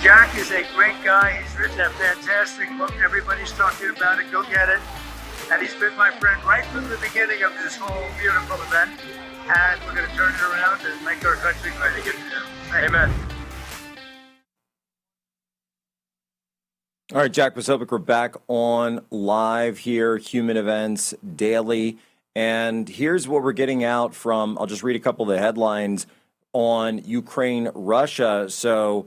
Jack is a great guy. He's written a fantastic book. Everybody's talking about it. Go get it. And he's been my friend right from the beginning of this whole beautiful event. And we're going to turn it around and make our country great again. Amen. All right, Jack Posobiec, we're back on live here, Human Events Daily. And here's what we're getting out from, I'll just read a couple of the headlines on Ukraine, Russia. So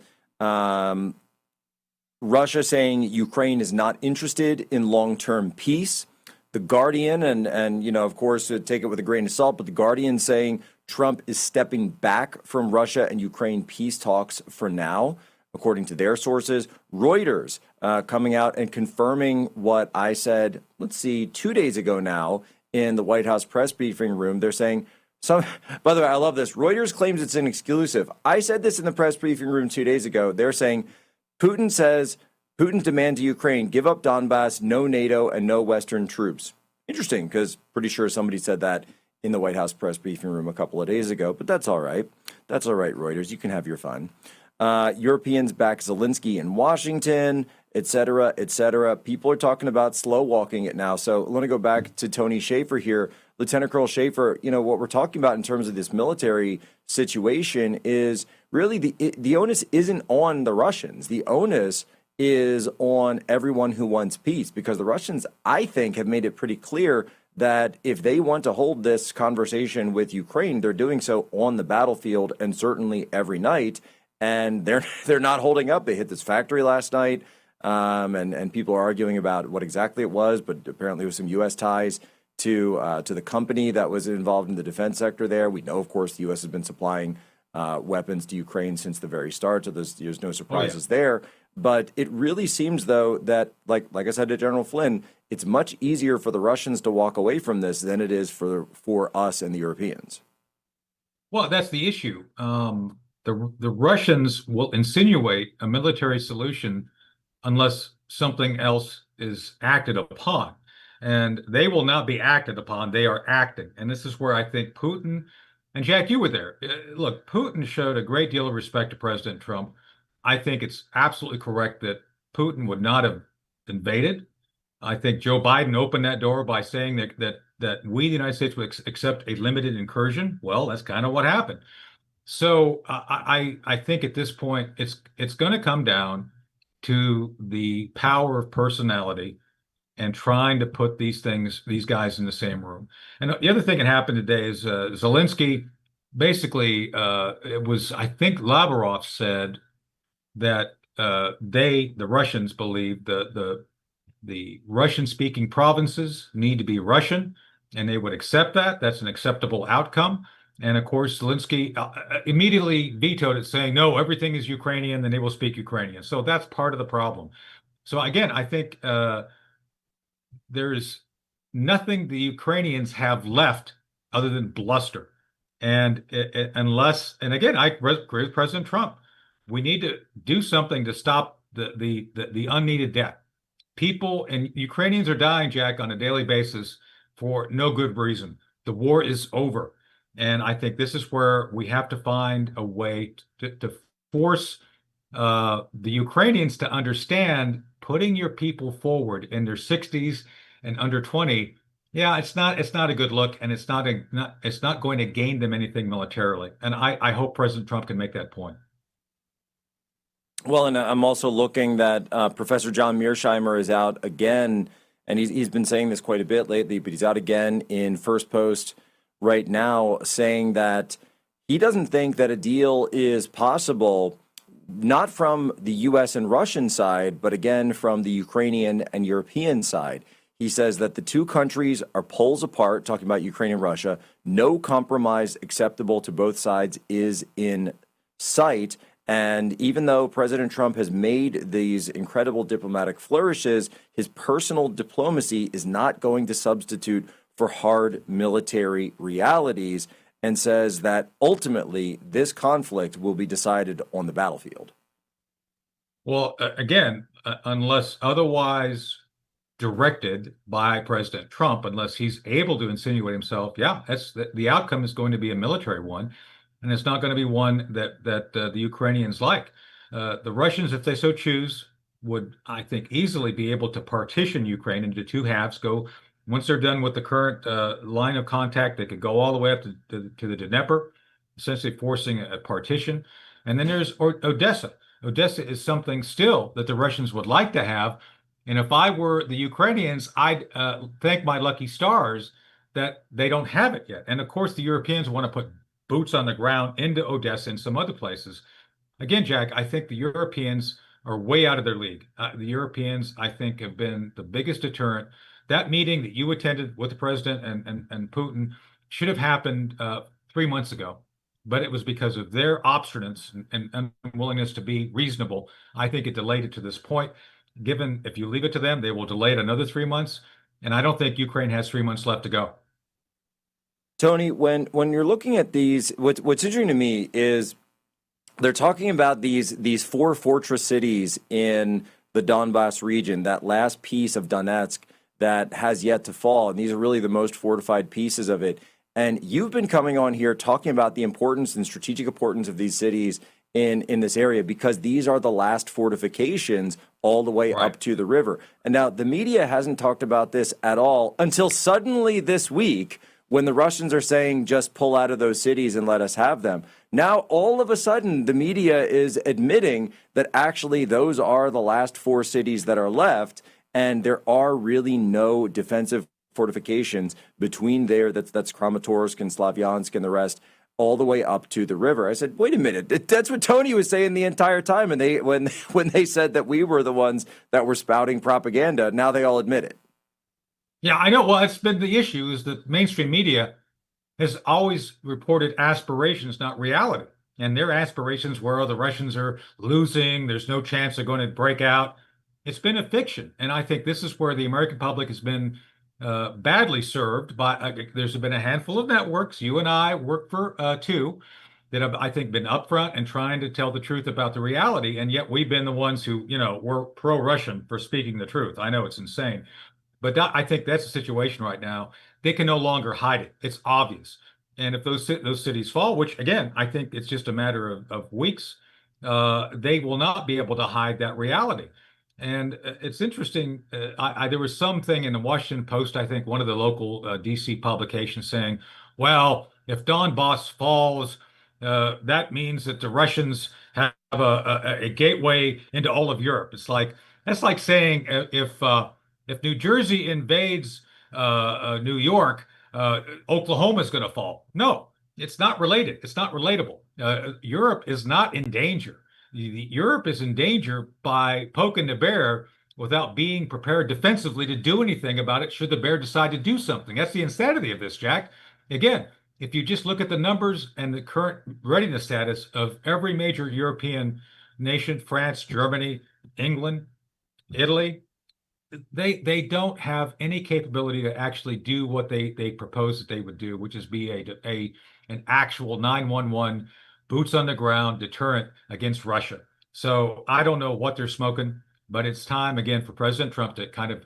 Russia saying Ukraine is not interested in long-term peace. The Guardian, and you know, of course, take it with a grain of salt, but the Guardian saying Trump is stepping back from Russia and Ukraine peace talks for now, according to their sources. Reuters coming out and confirming what I said, 2 days ago now in the White House press briefing room. They're saying, by the way, I love this. Reuters claims it's an exclusive. I said this in the press briefing room 2 days ago. They're saying Putin's demand to Ukraine, give up Donbas, no NATO, and no Western troops. Interesting, because pretty sure somebody said that in the White House press briefing room a couple of days ago, but that's all right. That's all right, Reuters. You can have your fun. Europeans back Zelensky in Washington, et cetera, et cetera. People are talking about slow walking it now. So let me go back to Tony Schaefer here. Lieutenant Colonel Schaefer, you know, what we're talking about in terms of this military situation is really the onus isn't on the Russians. The onus is on everyone who wants peace, because the Russians, I think, have made it pretty clear that if they want to hold this conversation with Ukraine, they're doing so on the battlefield and certainly every night. And they're not holding up. They hit this factory last night, and people are arguing about what exactly it was, but apparently with some U.S. ties to the company that was involved in the defense sector there. We know, of course, the U.S. has been supplying weapons to Ukraine since the very start, so there's no surprises there. But it really seems, though, that, like I said to General Flynn, it's much easier for the Russians to walk away from this than it is for us and the Europeans. Well, that's the issue. The Russians will insinuate a military solution unless something else is acted upon. And they will not be acted upon. They are acting. And this is where I think Putin, and Jack, you were there. Look, Putin showed a great deal of respect to President Trump. I think it's absolutely correct that Putin would not have invaded. I think Joe Biden opened that door by saying that we, the United States, would accept a limited incursion. Well, that's kind of what happened. So I think at this point, it's going to come down to the power of personality and trying to put these guys in the same room. And the other thing that happened today is Zelensky, basically, it was, I think Lavrov said that the Russians believe the Russian-speaking provinces need to be Russian, and they would accept that. That's an acceptable outcome. And of course, Zelensky immediately vetoed it, saying, no, everything is Ukrainian, then they will speak Ukrainian. So that's part of the problem. So again, I think there's nothing the Ukrainians have left other than bluster. And and again, I agree with President Trump. We need to do something to stop the unneeded death. People and Ukrainians are dying, Jack, on a daily basis for no good reason. The war is over. And I think this is where we have to find a way to force the Ukrainians to understand putting your people forward in their 60s and under 20. Yeah, it's not a good look, and it's not going to gain them anything militarily. And I hope President Trump can make that point. Well, and I'm also looking that Professor John Mearsheimer is out again, and he's been saying this quite a bit lately, but he's out again in First Post right now, saying that he doesn't think that a deal is possible, not from the U.S. and Russian side, but again from the Ukrainian and European side. He says that the two countries are poles apart, talking about Ukraine and Russia. No compromise acceptable to both sides is in sight. And even though President Trump has made these incredible diplomatic flourishes, his personal diplomacy is not going to substitute for hard military realities, and says that ultimately this conflict will be decided on the battlefield. Well, again, unless otherwise directed by President Trump, unless he's able to insinuate himself, yeah, the outcome is going to be a military one, and it's not going to be one that the Ukrainians like. The Russians, if they so choose, would, I think, easily be able to partition Ukraine into two halves. Once they're done with the current line of contact, they could go all the way up to the Dnieper, essentially forcing a partition. And then there's Odessa. Odessa is something still that the Russians would like to have. And if I were the Ukrainians, I'd thank my lucky stars that they don't have it yet. And of course, the Europeans want to put boots on the ground into Odessa and some other places. Again, Jack, I think the Europeans are way out of their league. The Europeans, I think, have been the biggest deterrent. That meeting that you attended with the president and Putin should have happened 3 months ago, but it was because of their obstinance and unwillingness to be reasonable. I think it delayed it to this point. Given if you leave it to them, they will delay it another 3 months, and I don't think Ukraine has 3 months left to go. Tony, when you're looking at these, what's interesting to me is they're talking about these four fortress cities in the Donbas region, that last piece of Donetsk that has yet to fall. And these are really the most fortified pieces of it. And you've been coming on here talking about the importance and strategic importance of these cities in this area because these are the last fortifications all the way up to the river. And now the media hasn't talked about this at all until suddenly this week when the Russians are saying just pull out of those cities and let us have them. Now, all of a sudden, the media is admitting that actually those are the last four cities that are left, and there are really no defensive fortifications between there. That's Kramatorsk and Sloviansk and the rest, all the way up to the river. I said, wait a minute, that's what Tony was saying the entire time. And when they said that we were the ones that were spouting propaganda, now they all admit it. Yeah, I know. Well, it's been the issue is that mainstream media has always reported aspirations, not reality. And their aspirations were, the Russians are losing, there's no chance they're going to break out. It's been a fiction. And I think this is where the American public has been badly served by, there's been a handful of networks, you and I work for two, that have, I think, been upfront and trying to tell the truth about the reality. And yet we've been the ones who, were pro-Russian for speaking the truth. I know it's insane. But I think that's the situation right now. They can no longer hide it. It's obvious. And if those cities fall, which, again, I think it's just a matter of weeks, they will not be able to hide that reality. And it's interesting. There was something in the Washington Post, I think, one of the local D.C. publications saying, well, if Donbas falls, that means that the Russians have a gateway into all of Europe. That's like saying if New Jersey invades New York, Oklahoma is going to fall. No, it's not related. It's not relatable. Europe is not in danger. Europe is in danger by poking the bear without being prepared defensively to do anything about it should the bear decide to do something. That's the insanity of this, Jack. Again, if you just look at the numbers and the current readiness status of every major European nation, France, Germany, England, Italy, they don't have any capability to actually do what they propose that they would do, which is be an actual 911 boots on the ground deterrent against Russia. So I don't know what they're smoking, but it's time again for President Trump to kind of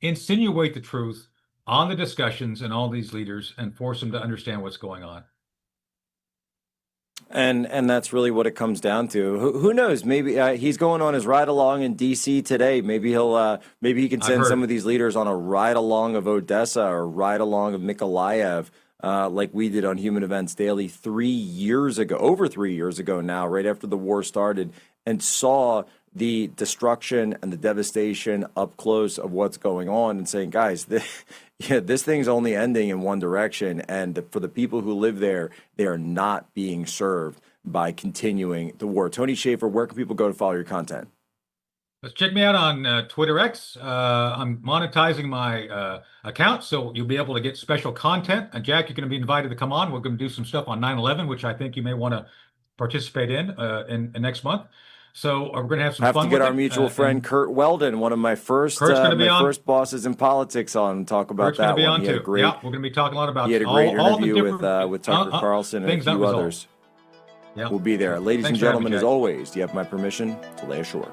insinuate the truth on the discussions and all these leaders and force them to understand what's going on. And that's really what it comes down to. Who knows? Maybe he's going on his ride along in D.C. today. Maybe he can send some of these leaders on a ride along of Odessa or ride along of Mykolaiv, like we did on Human Events Daily 3 years ago, over 3 years ago now, right after the war started, and saw the destruction and the devastation up close of what's going on, and saying, guys, this thing's only ending in one direction, and for the people who live there, they are not being served by continuing the war. Tony Schaefer, where can people go to follow your content? Let's check me out on Twitter X. I'm monetizing my account, so you'll be able to get special content. And Jack, you're going to be invited to come on. We're going to do some stuff on 9/11, which I think you may want to participate in next month. So we're going to have some fun. Have to get our mutual friend Kurt Weldon, one of my first bosses in politics, on and talk about Kurt's that one. We're going to be talking a lot about. He had a great interview with Tucker Carlson and a few others. Yeah. We'll be there, ladies and gentlemen. As always, do you have my permission to lay ashore?